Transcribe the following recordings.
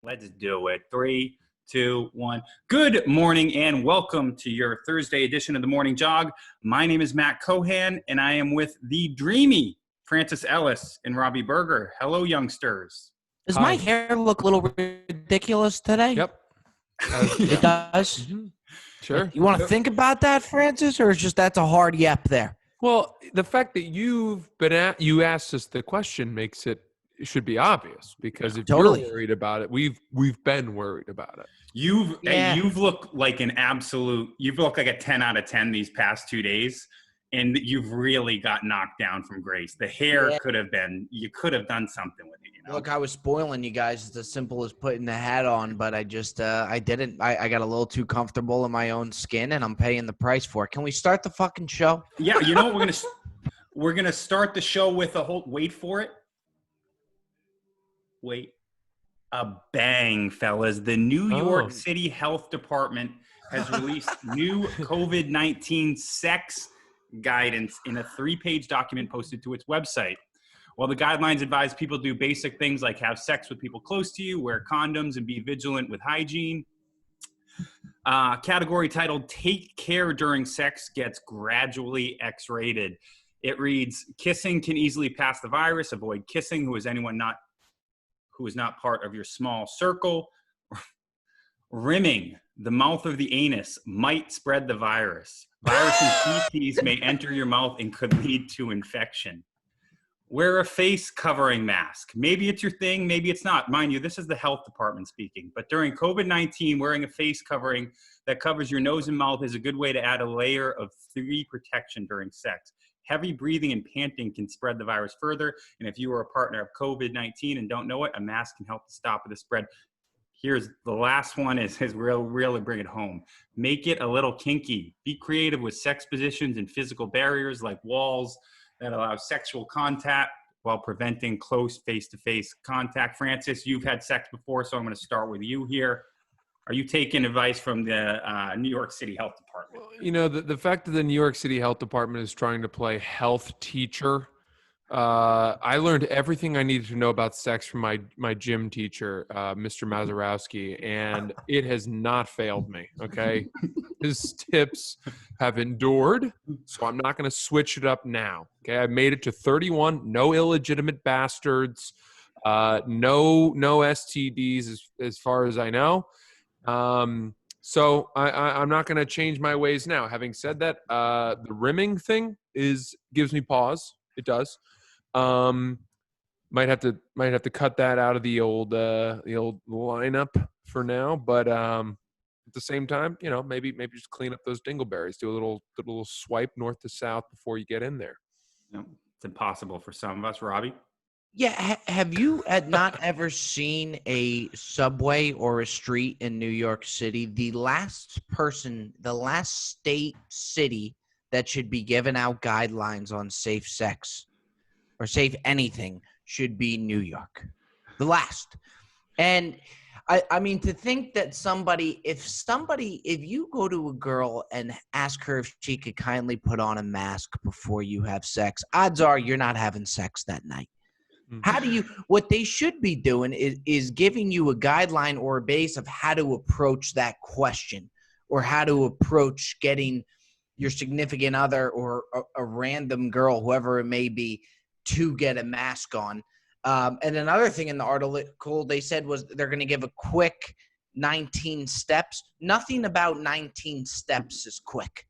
Let's do it. 3, 2, 1. Good morning and welcome to your Thursday edition of the Morning Jog. My name is Matt Cohan and I am with the dreamy Francis Ellis and Robbie Berger. Hello, youngsters. Does Hi. my hair look a little ridiculous today? Yep. It does? Mm-hmm. Sure. You want to think about that, Francis, or is just that's a hard yep there? Well, the fact that you asked us the question makes it should be obvious, because if Totally. you're worried about it, we've been worried about it. You've looked like an absolute. You've looked like a 10 out of 10 these past 2 days, and you've really got knocked down from grace. The hair could have been. You could have done something with it. You know? Look, I was spoiling you guys. It's as simple as putting the hat on, but I just I didn't. I got a little too comfortable in my own skin, and I'm paying the price for it. Can we start the fucking show? Yeah, you know what we're gonna start the show with a whole. Wait for it. Wait. A bang, fellas. The New York City Health Department has released new COVID-19 sex guidance in a 3-page document posted to its website. While the guidelines advise people do basic things like have sex with people close to you, wear condoms, and be vigilant with hygiene, category titled Take Care During Sex gets gradually X-rated. It reads, kissing can easily pass the virus. Avoid kissing who is not part of your small circle. Rimming the mouth of the anus might spread the virus. Virus and feces may enter your mouth and could lead to infection. Wear a face covering mask. Maybe it's your thing, maybe it's not. Mind you, this is the health department speaking. But during COVID-19, wearing a face covering that covers your nose and mouth is a good way to add a layer of 3 protection during sex. Heavy breathing and panting can spread the virus further. And if you are a partner of COVID-19 and don't know it, a mask can help to stop the spread. Here's the last one is really bring it home. Make it a little kinky. Be creative with sex positions and physical barriers like walls that allow sexual contact while preventing close face-to-face contact. Francis, you've had sex before, so I'm going to start with you here. Are you taking advice from the New York City Health Department? Well, you know, the fact that the New York City Health Department is trying to play health teacher. I learned everything I needed to know about sex from my gym teacher, Mr. Mazurowski, and it has not failed me, okay? His tips have endured, so I'm not going to switch it up now, okay? I made it to 31, no illegitimate bastards, no STDs as far as I know. So I'm not going to change my ways now. Having said that, the rimming thing gives me pause. It does. Might have to cut that out of the old lineup for now. But at the same time, you know, maybe just clean up those dingleberries. Do a little swipe north to south before you get in there. No, it's impossible for some of us, Robbie. Yeah, have you not ever seen a subway or a street in New York City? The last city that should be giving out guidelines on safe sex or safe anything should be New York. The last. And I mean, to think that if you go to a girl and ask her if she could kindly put on a mask before you have sex, odds are you're not having sex that night. What they should be doing is giving you a guideline or a base of how to approach that question or how to approach getting your significant other or a random girl, whoever it may be, to get a mask on. And another thing in the article they said was they're going to give a quick 19 steps. Nothing about 19 steps is quick.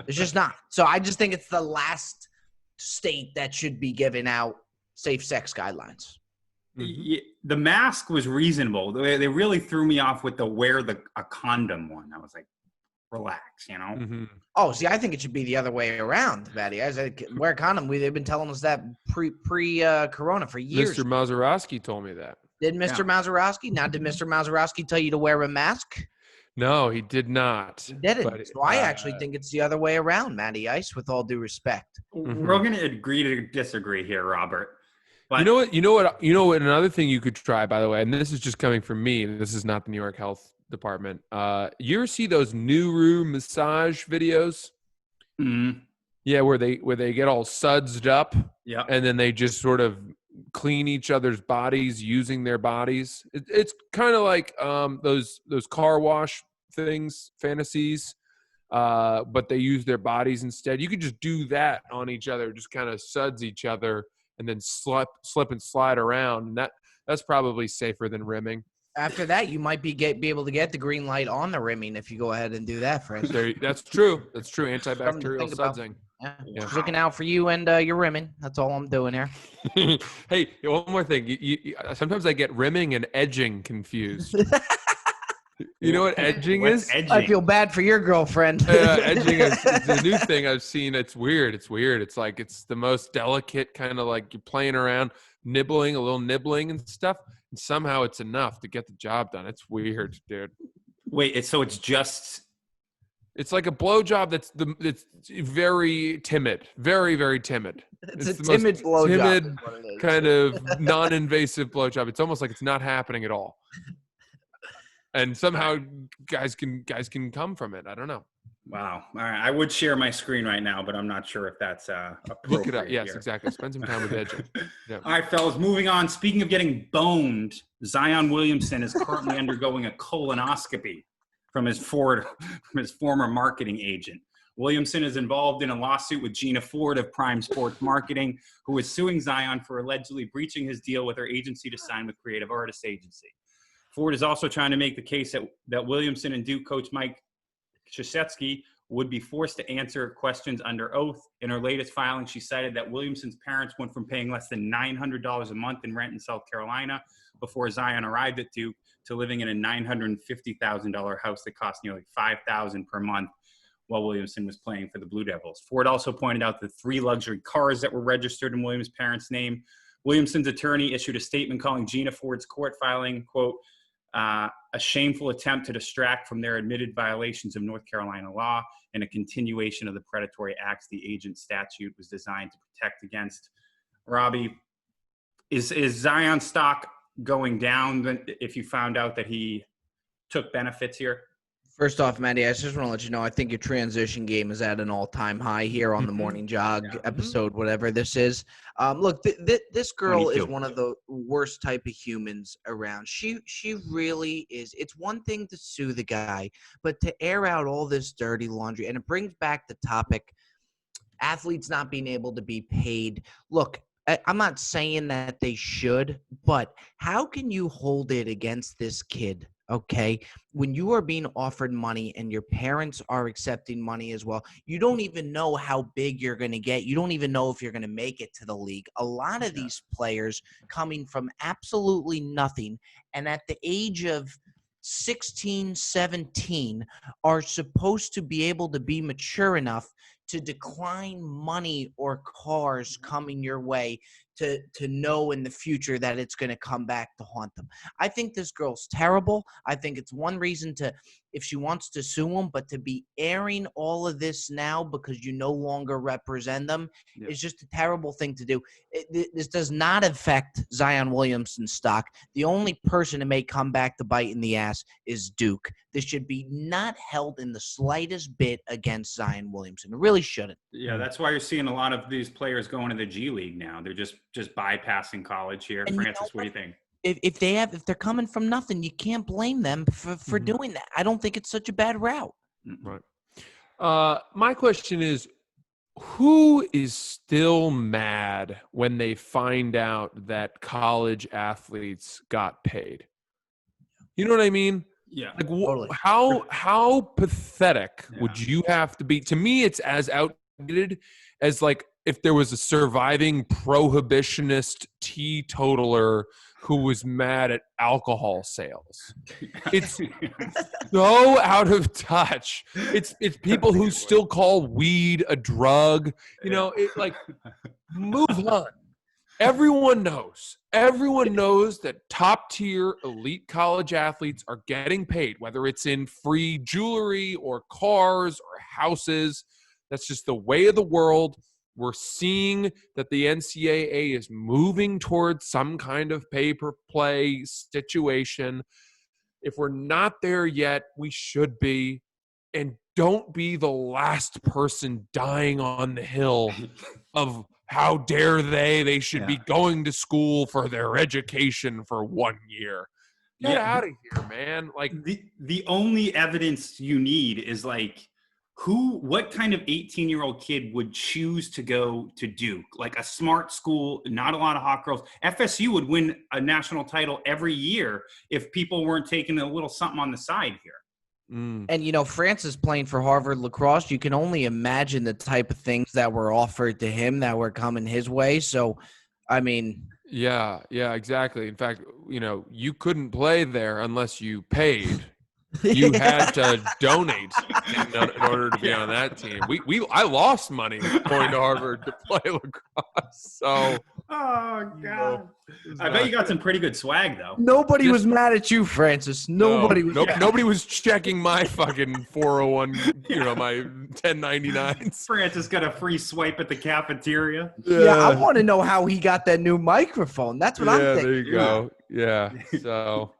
It's just not. So I just think it's the last state that should be giving out safe sex guidelines. The mask was reasonable. They really threw me off with the wear a condom one. I was like, relax, you know? Mm-hmm. Oh, see, I think it should be the other way around, Maddie. I said, wear a condom. They've been telling us that pre-corona for years. Mr. Mazurowski told me that. Did Mr. Mazurowski? Now, did Mr. Mazurowski tell you to wear a mask? No, he did not. He didn't. So I actually think it's the other way around, Matty Ice, with all due respect. We're going to agree to disagree here, Robert. But You know what? Another thing you could try, by the way, and this is just coming from me. This is not the New York Health Department. You ever see those new room massage videos? Mm-hmm. Yeah, where they get all sudsed up. Yeah. And then they just sort of clean each other's bodies using their bodies. It's kind of like those car wash things, fantasies, but they use their bodies instead. You could just do that on each other, just kind of suds each other and then slip and slide around. And that's probably safer than rimming. After that, you might be able to get the green light on the rimming if you go ahead and do that, Fred. That's true. That's true. Antibacterial sudsing. Yeah. Yeah. Just looking out for you and your rimming. That's all I'm doing here. Hey, one more thing. Sometimes I get rimming and edging confused. You know what edging is? Edging? I feel bad for your girlfriend. Edging is a new thing I've seen. It's weird. It's like it's the most delicate kind of like you're playing around, a little nibbling and stuff. And somehow it's enough to get the job done. It's weird, dude. Wait, it's like a blowjob that's very timid, very, very timid. It's a timid blowjob. Timid, kind of non-invasive blowjob. It's almost like it's not happening at all. And somehow guys can come from it. I don't know. Wow. All right. I would share my screen right now, but I'm not sure if that's appropriate. Look it up. Yes, here. Exactly. Spend some time with edging. Yeah. All right, fellas, moving on. Speaking of getting boned, Zion Williamson is currently undergoing a colonoscopy from his former marketing agent. Williamson is involved in a lawsuit with Gina Ford of Prime Sports Marketing, who is suing Zion for allegedly breaching his deal with her agency to sign with Creative Artists Agency. Ford is also trying to make the case that Williamson and Duke coach Mike Krzyzewski would be forced to answer questions under oath. In her latest filing, she cited that Williamson's parents went from paying less than $900 a month in rent in South Carolina before Zion arrived at Duke to living in a $950,000 house that cost nearly $5,000 per month while Williamson was playing for the Blue Devils. Ford also pointed out the 3 luxury cars that were registered in Williams' parents' name. Williamson's attorney issued a statement calling Gina Ford's court filing, quote, a shameful attempt to distract from their admitted violations of North Carolina law and a continuation of the predatory acts the agent statute was designed to protect against. Robbie, is Zion stock going down if you found out that he took benefits here? First off, Maddie, I just want to let you know, I think your transition game is at an all-time high here on the Morning Jog episode, whatever this is. Look, this girl 22. is one of the worst type of humans around. She really is. It's one thing to sue the guy, but to air out all this dirty laundry, and it brings back the topic, athletes not being able to be paid. Look, I'm not saying that they should, but how can you hold it against this kid? Okay, when you are being offered money and your parents are accepting money as well, you don't even know how big you're going to get. You don't even know if you're going to make it to the league. A lot of these players coming from absolutely nothing and at the age of 16, 17 are supposed to be able to be mature enough to decline money or cars coming your way to know in the future that it's going to come back to haunt them. I think this girl's terrible. I think it's one reason to, if she wants to sue him, but to be airing all of this now because you no longer represent them is just a terrible thing to do. This does not affect Zion Williamson's stock. The only person that may come back to bite in the ass is Duke. This should be not held in the slightest bit against Zion Williamson. It really shouldn't. Yeah, that's why you're seeing a lot of these players going to the G League now. They're just bypassing college here. And Francis, what do you think? If they're coming from nothing, you can't blame them for doing that. I don't think it's such a bad route. Right. My question is, who is still mad when they find out that college athletes got paid? You know what I mean? Yeah. Like, Totally. how pathetic would you have to be? To me, it's as outdated as like if there was a surviving prohibitionist teetotaler who was mad at alcohol sales. It's so out of touch. It's people who still call weed a drug. You know, it like move on. Everyone knows that top tier elite college athletes are getting paid, whether it's in free jewelry or cars or houses. That's just the way of the world. We're seeing that the NCAA is moving towards some kind of pay-per-play situation. If we're not there yet, we should be. And don't be the last person dying on the hill of how dare they? They should be Yeah. going to school for their education for 1 year. Get out of here, man. Like the only evidence you need is like what kind of 18-year-old kid would choose to go to Duke? Like a smart school, not a lot of hot girls. FSU would win a national title every year if people weren't taking a little something on the side here. And, you know, Francis playing for Harvard lacrosse, you can only imagine the type of things that were offered to him that were coming his way. So, I mean. Yeah, exactly. In fact, you know, you couldn't play there unless you paid. You had to donate in order to be on that team. I lost money going to Harvard to play lacrosse. So, oh God, I bet you got some pretty good swag though. Nobody was mad at you, Francis. Nobody was checking my fucking 401, you know, my 1099s. Francis got a free swipe at the cafeteria. Yeah, I want to know how he got that new microphone. That's what I'm thinking. There you go. Yeah. So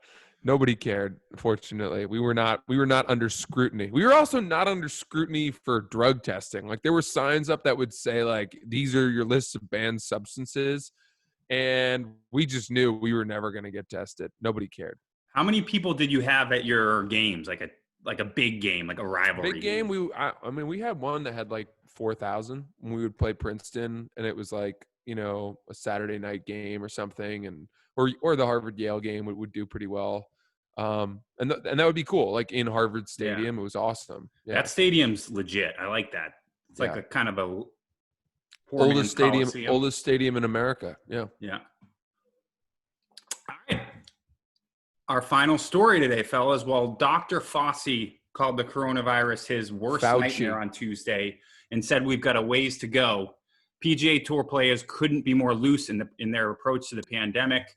nobody cared, fortunately. We were not under scrutiny. We were also not under scrutiny for drug testing. Like there were signs up that would say like these are your lists of banned substances, and we just knew we were never going to get tested. Nobody cared. How many people did you have at your games? Like a big game, like a rivalry big game? I mean, we had one that had like 4,000 when we would play Princeton, and it was like, you know, a Saturday night game or something, and or the Harvard Yale game would do pretty well. And that would be cool. Like in Harvard Stadium, It was awesome. Yeah. That stadium's legit. I like that. It's like a kind of a oldest stadium in America. Yeah. Yeah. All right. Our final story today, fellas. Well, Dr. Fauci called the coronavirus his worst nightmare on Tuesday and said we've got a ways to go. PGA Tour players couldn't be more loose in their approach to the pandemic.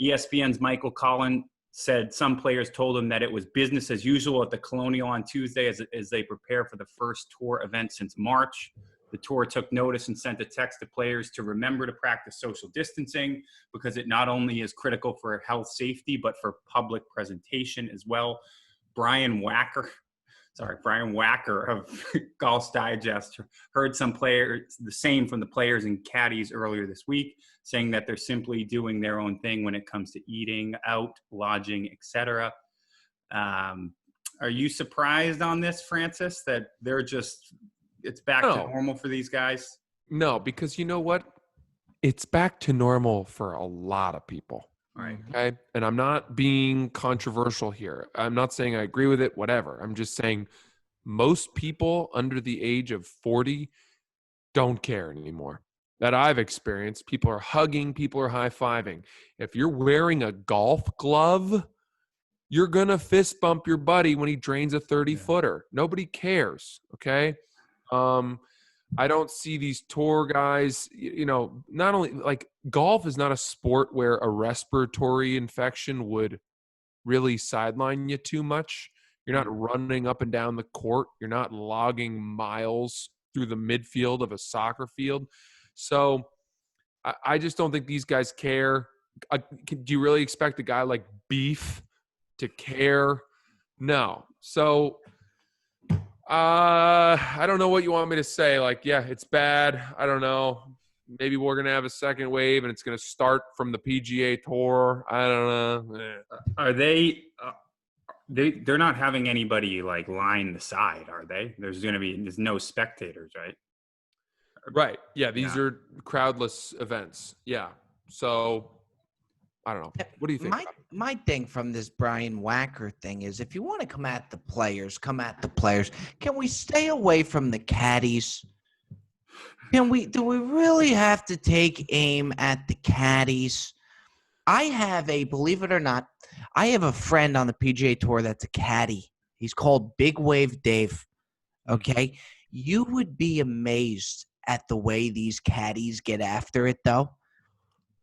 ESPN's Michael Collin said some players told him that it was business as usual at the Colonial on Tuesday as they prepare for the first tour event since March. The tour took notice and sent a text to players to remember to practice social distancing because it not only is critical for health safety, but for public presentation as well. Brian Wacker of Golf's Digest heard some players, the same from the players and caddies earlier this week, saying that they're simply doing their own thing when it comes to eating out, lodging, etc. Are you surprised on this, Francis, that it's back to normal for these guys? No, because you know what? It's back to normal for a lot of people. Right. Okay. And I'm not being controversial here. I'm not saying I agree with it, whatever. I'm just saying most people under the age of 40 don't care anymore. That I've experienced. People are hugging, people are high-fiving. If you're wearing a golf glove, you're going to fist bump your buddy when he drains a 30-footer. Nobody cares. Okay. I don't see these tour guys, you know, not only like golf is not a sport where a respiratory infection would really sideline you too much. You're not running up and down the court. You're not logging miles through the midfield of a soccer field. So I just don't think these guys care. Do you really expect a guy like Beef to care? No. So I don't know what you want me to say. Like, yeah, it's bad. I don't know. Maybe we're going to have a second wave and it's going to start from the PGA Tour. I don't know. Are they're not having anybody like line the side, are they? There's no spectators, right? Right. Yeah. These are crowdless events. Yeah. So I don't know. What do you think? My thing from this Brian Wacker thing is if you want to come at the players, come at the players. Can we stay away from the caddies? Do we really have to take aim at the caddies? Believe it or not, I have a friend on the PGA Tour that's a caddy. He's called Big Wave Dave. Okay? You would be amazed at the way these caddies get after it, though.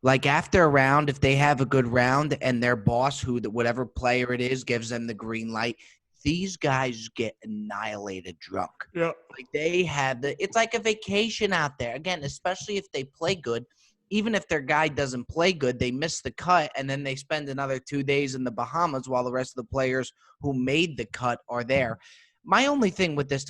Like after a round, if they have a good round and their boss, whatever player it is, gives them the green light, these guys get annihilated drunk. Yeah. Like it's like a vacation out there. Again, especially if they play good. Even if their guy doesn't play good, they miss the cut, and then they spend another 2 days in the Bahamas while the rest of the players who made the cut are there. My only thing with this,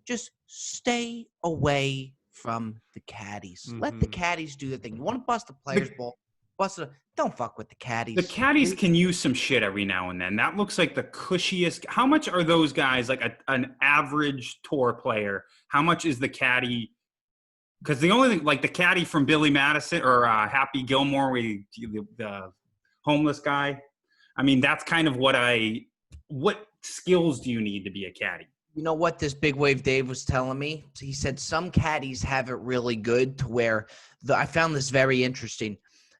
just stay away from the caddies. Let the caddies do their thing. You want to bust a player's ball, bust it. Don't fuck with the caddies. The caddies can use some shit every now and then. That looks like the cushiest. How much are those guys, like an average tour player? How much is the caddy? Because the only thing, like the caddy from Billy Madison or Happy Gilmore, the homeless guy. I mean, that's kind of what skills do you need to be a caddy? You know what this Big Wave Dave was telling me? He said some caddies have it really good to where I found this very interesting,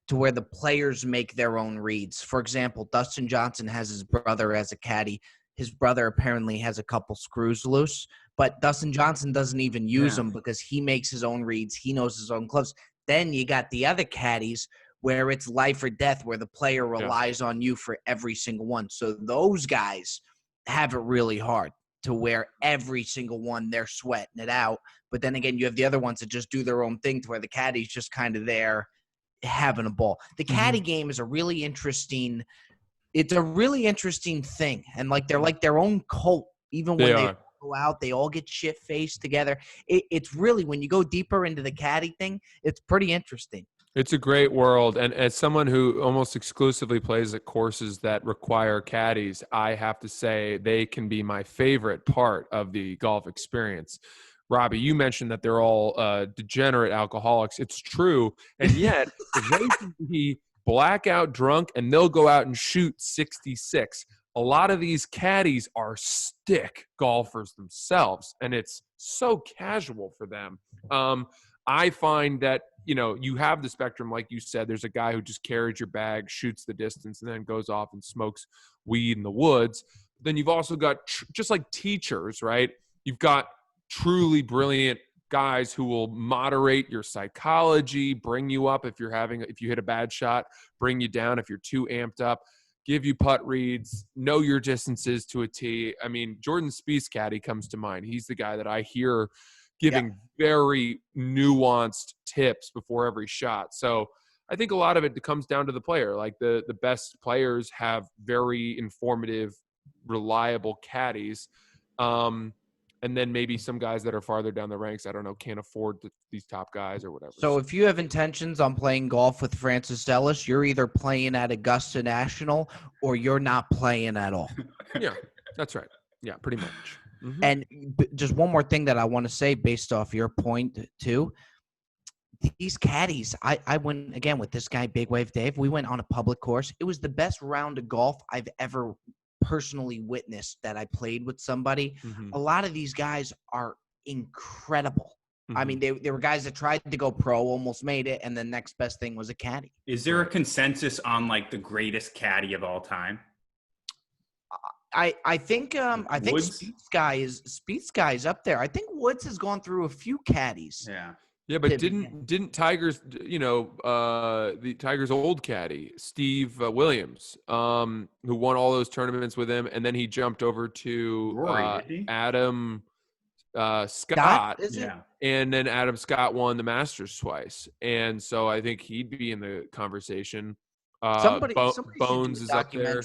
to where the players make their own reads. For example, Dustin Johnson has his brother as a caddy. His brother apparently has a couple screws loose, but Dustin Johnson doesn't even use them because he makes his own reads. He knows his own clubs. Then you got the other caddies where it's life or death, where the player relies on you for every single one. So those guys have it really hard, to where every single one they're sweating it out. But then again, you have the other ones that just do their own thing, to where the caddy's just kind of there having a ball. The caddy game is a really interesting thing. And like they're like their own cult. Even when they go out, they all get shit faced together. It's really, when you go deeper into the caddy thing, it's pretty interesting. It's a great world. And as someone who almost exclusively plays at courses that require caddies, I have to say they can be my favorite part of the golf experience. Robbie, you mentioned that they're all degenerate alcoholics. It's true. And yet they can be blackout drunk and they'll go out and shoot 66. A lot of these caddies are stick golfers themselves, and it's so casual for them. I find that, you have the spectrum, like you said. There's a guy who just carries your bag, shoots the distance, and then goes off and smokes weed in the woods. Then you've also got, just like teachers, right? You've got truly brilliant guys who will moderate your psychology, bring you up if you hit a bad shot, bring you down if you're too amped up, give you putt reads, know your distances to a tee. I mean, Jordan Spieth's caddy comes to mind. He's the guy that I hear giving very nuanced tips before every shot. So I think a lot of it comes down to the player. Like the best players have very informative, reliable caddies. And then maybe some guys that are farther down the ranks, I don't know, can't afford these top guys or whatever. So if you have intentions on playing golf with Francis Ellis, you're either playing at Augusta National or you're not playing at all. Yeah, that's right. Yeah, pretty much. Mm-hmm. And just one more thing that I want to say based off your point too. These caddies, I went again with this guy, Big Wave Dave. We went on a public course. It was the best round of golf I've ever personally witnessed that I played with somebody. A lot of these guys are incredible. I mean, they were guys that tried to go pro, almost made it, and the next best thing was a caddy. Is there a consensus on like the greatest caddy of all time? I think Spieth's guy is up there. I think Woods has gone through a few caddies. Yeah, but didn't Tiger's, the Tiger's old caddy, Steve Williams, who won all those tournaments with him, and then he jumped over to Adam Scott, and then Adam Scott won the Masters twice, and so I think he'd be in the conversation. Somebody Bones is up there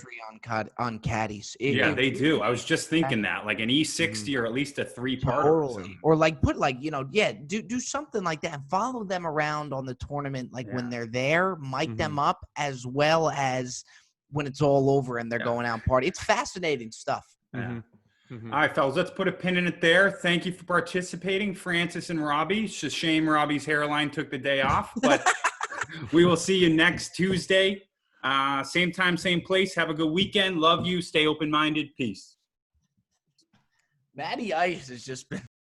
on caddies. They do. I was just thinking that, like an E60 or at least a 3-parter. Or like put do something like that and follow them around on the tournament, when they're there, mic them up, as well as when it's all over and they're going out and party. It's fascinating stuff. All right, fellas, let's put a pin in it there. Thank you for participating, Francis and Robbie. It's a shame Robbie's hairline took the day off, but we will see you next Tuesday. Same time, same place. Have a good weekend. Love you. Stay open-minded. Peace. Matty Ice has just been